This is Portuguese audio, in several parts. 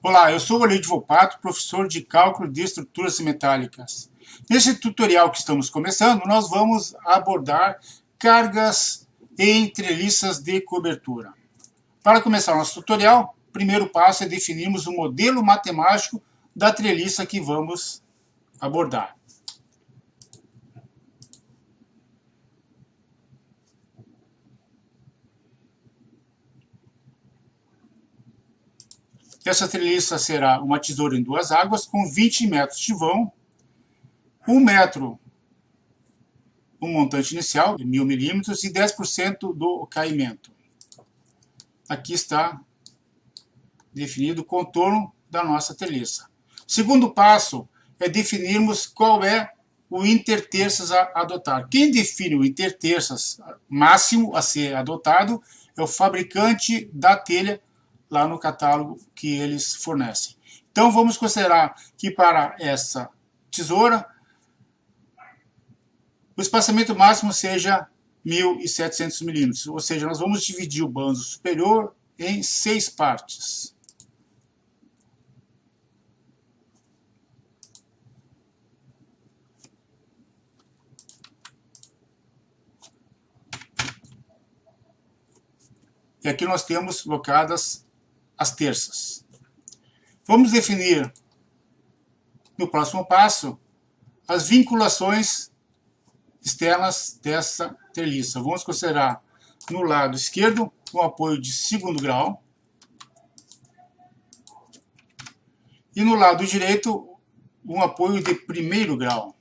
Olá, eu sou o Aleide Volpato, professor de Cálculo de Estruturas Metálicas. Neste tutorial que estamos começando, nós vamos abordar cargas em treliças de cobertura. Para começar o nosso tutorial, o primeiro passo é definirmos o modelo matemático da treliça que vamos abordar. Essa treliça será uma tesoura em duas águas com 20 metros de vão, 1 metro o montante inicial, de 1000 milímetros, e 10% do caimento. Aqui está definido o contorno da nossa treliça. O segundo passo é definirmos qual é o interterças a adotar. Quem define o interterças máximo a ser adotado é o fabricante da telha lá no catálogo que eles fornecem. Então vamos considerar que para essa tesoura o espaçamento máximo seja 1.700 milímetros, ou seja, nós vamos dividir o banzo superior em 6 partes. E aqui nós temos colocadas as terças. Vamos definir, no próximo passo, as vinculações externas dessa treliça. Vamos considerar no lado esquerdo um apoio de segundo grau e no lado direito um apoio de primeiro grau.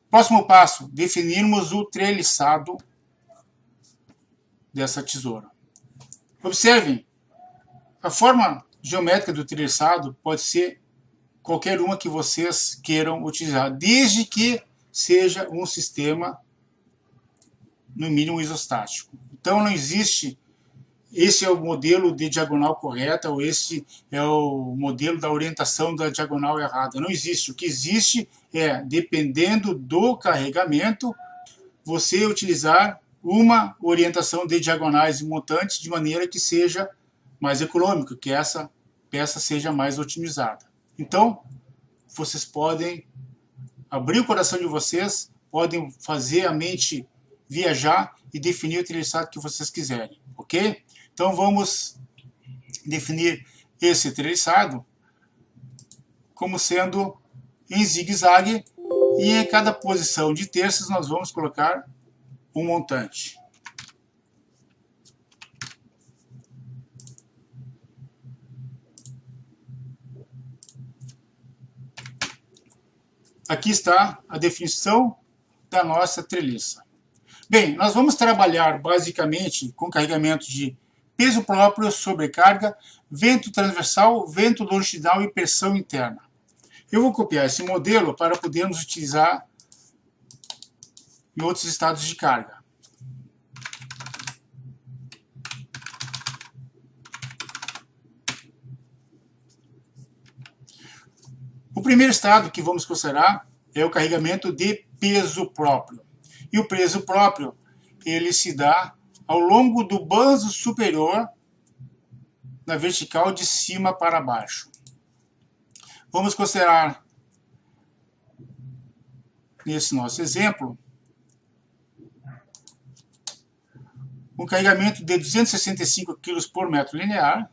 Próximo passo, definirmos o treliçado dessa tesoura. Observem, a forma geométrica do treliçado pode ser qualquer uma que vocês queiram utilizar, desde que seja um sistema, no mínimo, isostático. Então não existe, esse é o modelo de diagonal correta, ou esse é o modelo da orientação da diagonal errada. Não existe. O que existe é, dependendo do carregamento, você utilizar uma orientação de diagonais e montantes de maneira que seja mais econômico, que essa peça seja mais otimizada. Então, vocês podem abrir o coração de vocês, podem fazer a mente viajar e definir o treliçado que vocês quiserem, ok? Então, vamos definir esse treliçado como sendo em zigue-zague, e em cada posição de terças nós vamos colocar um montante. Aqui está a definição da nossa treliça. Bem, nós vamos trabalhar basicamente com carregamento de peso próprio, sobrecarga, vento transversal, vento longitudinal e pressão interna. Eu vou copiar esse modelo para podermos utilizar em outros estados de carga. O primeiro estado que vamos considerar é o carregamento de peso próprio. E o peso próprio, ele se dá ao longo do banzo superior, na vertical de cima para baixo. Vamos considerar, nesse nosso exemplo, um carregamento de 265 kg por metro linear,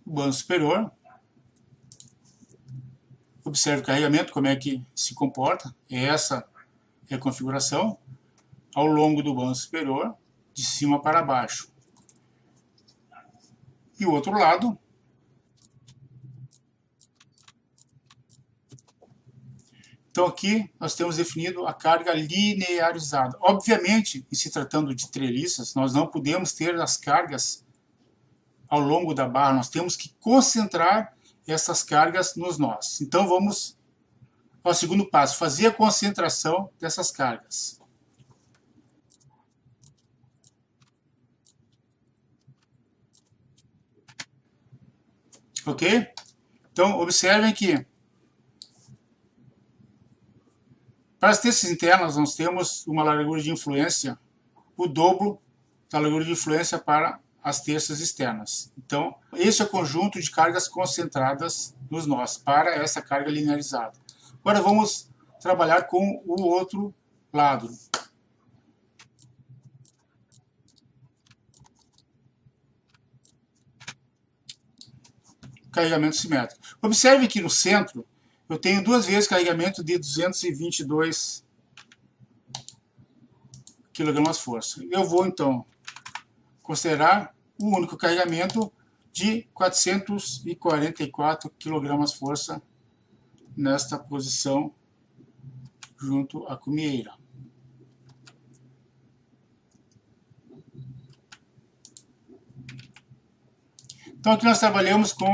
o banzo superior. Observe o carregamento, como é que se comporta. Essa é a configuração ao longo do banzo superior, de cima para baixo. E o outro lado, então aqui nós temos definido a carga linearizada. Obviamente, em se tratando de treliças, nós não podemos ter as cargas ao longo da barra, nós temos que concentrar essas cargas nos nós. Então vamos ao segundo passo, fazer a concentração dessas cargas. Ok? Então observem que Para as terças internas, nós temos uma largura de influência, o dobro da largura de influência para as terças externas. Então, esse é o conjunto de cargas concentradas nos nós, para essa carga linearizada. Agora vamos trabalhar com o outro lado. Carregamento simétrico. Observe que no centro eu tenho duas vezes carregamento de 222 kgfm. Eu vou então considerar o único carregamento de 444 kgfm nesta posição junto à cumieira. Então aqui nós trabalhamos com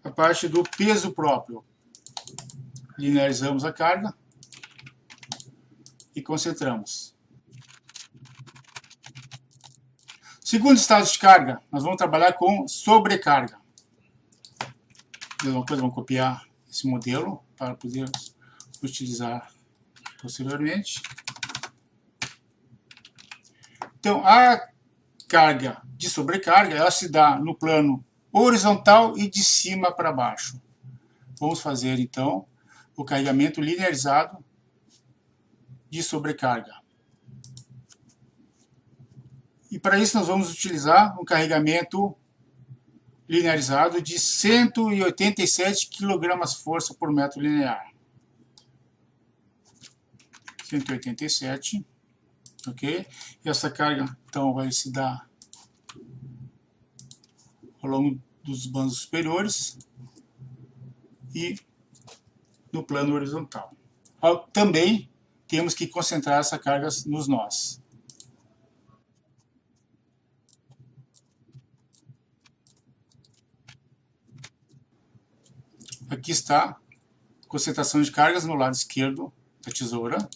a parte do peso próprio. Linearizamos a carga e concentramos. Segundo estado de carga, nós vamos trabalhar com sobrecarga. Mesma coisa, vamos copiar esse modelo para poder utilizar posteriormente. Então, a carga de sobrecarga, ela se dá no plano horizontal e de cima para baixo. Vamos fazer, então, o carregamento linearizado de sobrecarga. E para isso nós vamos utilizar um carregamento linearizado de 187 kgfm por metro linear. 187, ok? E essa carga, então, vai se dar ao longo dos bandos superiores e no plano horizontal. Também temos que concentrar essa carga nos nós. Aqui está a concentração de cargas no lado esquerdo da tesoura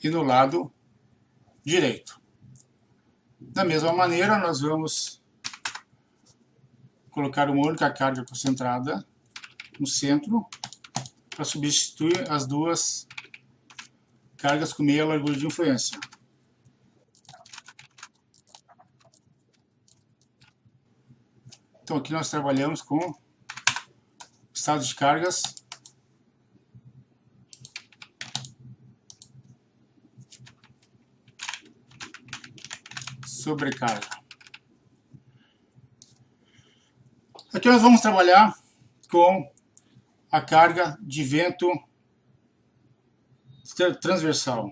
e no lado direito. Da mesma maneira, nós vamos colocar uma única carga concentrada no centro para substituir as duas cargas com meia largura de influência. Então aqui nós trabalhamos com estados de cargas sobrecarga. Aqui nós vamos trabalhar com a carga de vento transversal.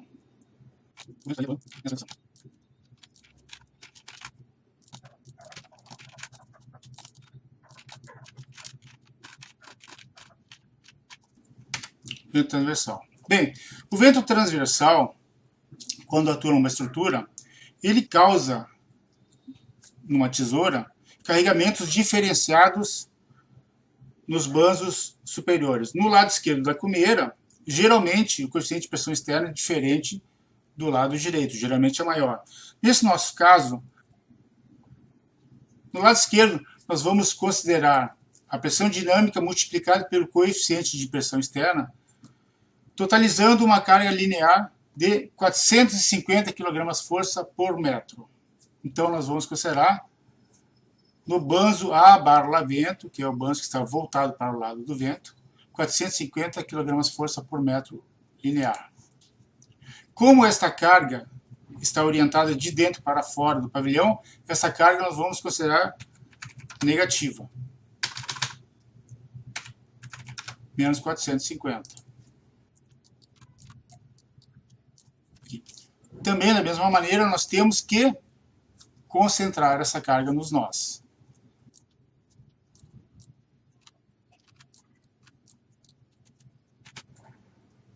Vento transversal. Bem, o vento transversal, quando atua numa estrutura, ele causa, numa tesoura, carregamentos diferenciados nos bandos superiores. No lado esquerdo da cumieira, geralmente o coeficiente de pressão externa é diferente do lado direito, geralmente é maior. Nesse nosso caso, no lado esquerdo, nós vamos considerar a pressão dinâmica multiplicada pelo coeficiente de pressão externa, totalizando uma carga linear de 450 kgfm por metro. Então, nós vamos considerar no banzo A/lavento, que é o banzo que está voltado para o lado do vento, 450 kgfm por metro linear. Como esta carga está orientada de dentro para fora do pavilhão, essa carga nós vamos considerar negativa. Menos 450. Também, da mesma maneira, nós temos que concentrar essa carga nos nós.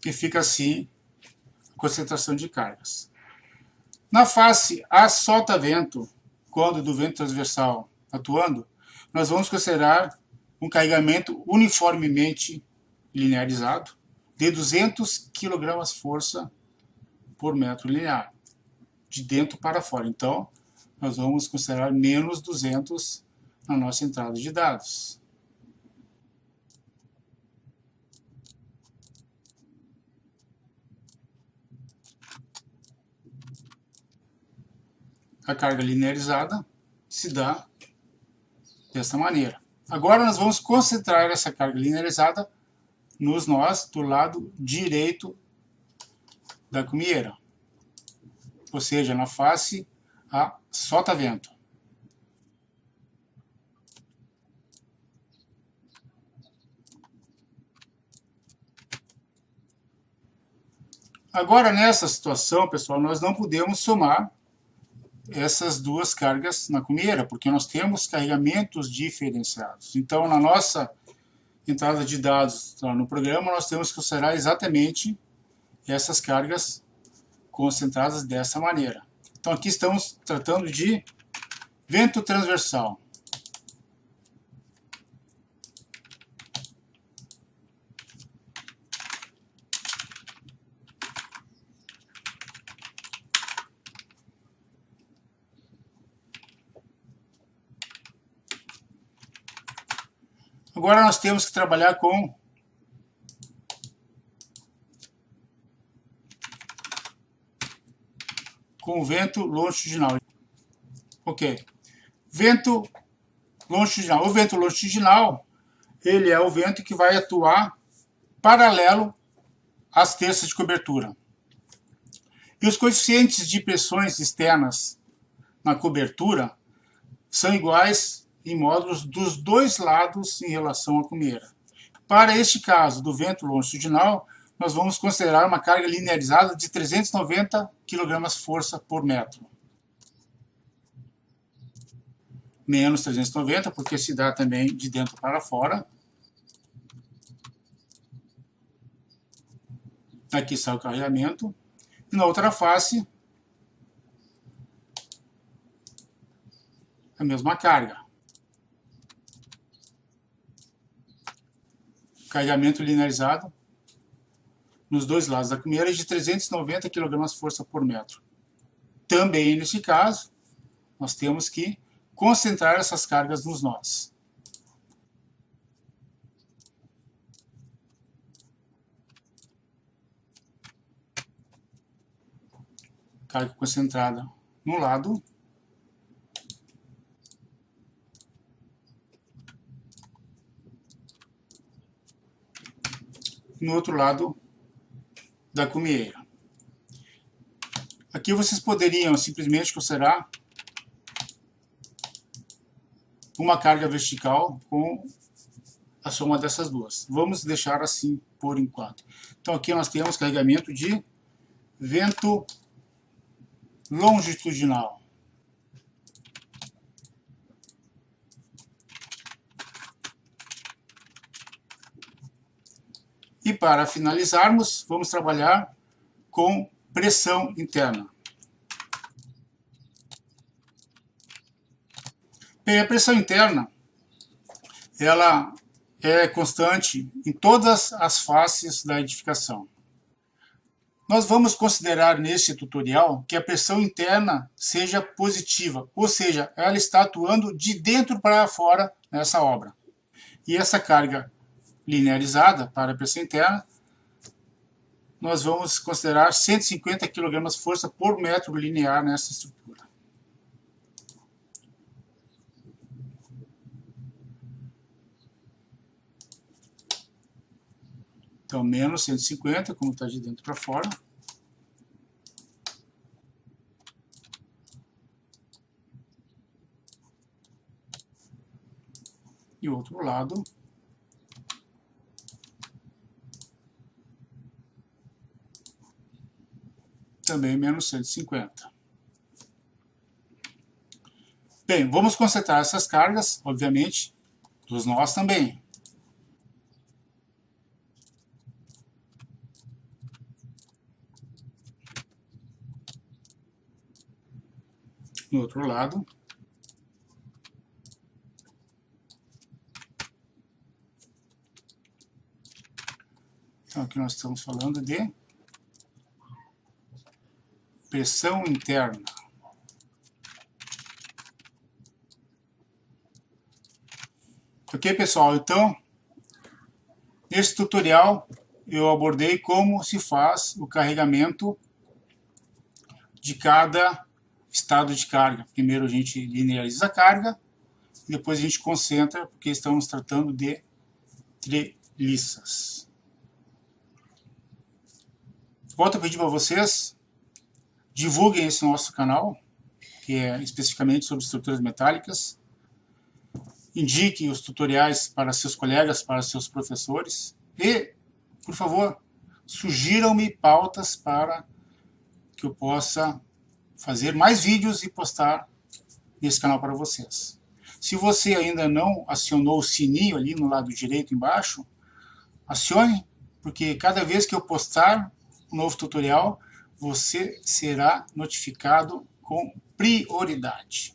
E fica assim a concentração de cargas. Na face a solta-vento, quando do vento transversal atuando, nós vamos considerar um carregamento uniformemente linearizado de 200 kgfm por metro linear, de dentro para fora. Então, nós vamos considerar menos 200 na nossa entrada de dados. a carga linearizada se dá dessa maneira. Agora nós vamos concentrar essa carga linearizada nos nós do lado direito da cumieira, ou seja, na face a sotavento. Agora, nessa situação, pessoal, nós não podemos somar essas duas cargas na cumieira, porque nós temos carregamentos diferenciados. Então, na nossa entrada de dados no programa, nós temos que considerar exatamente essas cargas concentradas dessa maneira. Então, aqui estamos tratando de vento transversal. Agora nós temos que trabalhar com vento longitudinal. Ok. Vento longitudinal. O vento longitudinal, ele é o vento que vai atuar paralelo às terças de cobertura. E os coeficientes de pressões externas na cobertura são iguais em módulos dos dois lados em relação à cumieira. Para este caso do vento longitudinal, nós vamos considerar uma carga linearizada de 390 kgfm por metro. Menos 390, porque se dá também de dentro para fora. Aqui está o carregamento. E na outra face, a mesma carga. Carregamento linearizado nos dois lados da cumieira de 390 kgfm por metro. Também, nesse caso, nós temos que concentrar essas cargas nos nós. Carga concentrada no lado. No outro lado da cumieira. Aqui vocês poderiam simplesmente considerar uma carga vertical com a soma dessas duas. Vamos deixar assim por enquanto. Então aqui nós temos carregamento de vento longitudinal. E para finalizarmos, vamos trabalhar com pressão interna. Bem, a pressão interna, ela é constante em todas as faces da edificação. Nós vamos considerar neste tutorial que a pressão interna seja positiva, ou seja, ela está atuando de dentro para fora nessa obra. E essa carga linearizada para a pressão interna, nós vamos considerar 150 kgfm por metro linear nessa estrutura. Então, menos 150, como está de dentro para fora. E o outro lado. Também menos 150. Bem, vamos concentrar essas cargas, obviamente, dos nós também. No outro lado. Então aqui nós estamos falando de pressão interna. Ok, pessoal? Então, nesse tutorial eu abordei como se faz o carregamento de cada estado de carga. Primeiro a gente lineariza a carga, e depois a gente concentra, porque estamos tratando de treliças. Volto a pedir para vocês, divulguem esse nosso canal, que é especificamente sobre estruturas metálicas. Indiquem os tutoriais para seus colegas, para seus professores. E, por favor, sugiram-me pautas para que eu possa fazer mais vídeos e postar nesse canal para vocês. Se você ainda não acionou o sininho ali no lado direito embaixo, acione, porque cada vez que eu postar um novo tutorial, você será notificado com prioridade.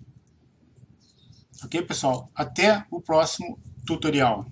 Ok, pessoal? Até o próximo tutorial.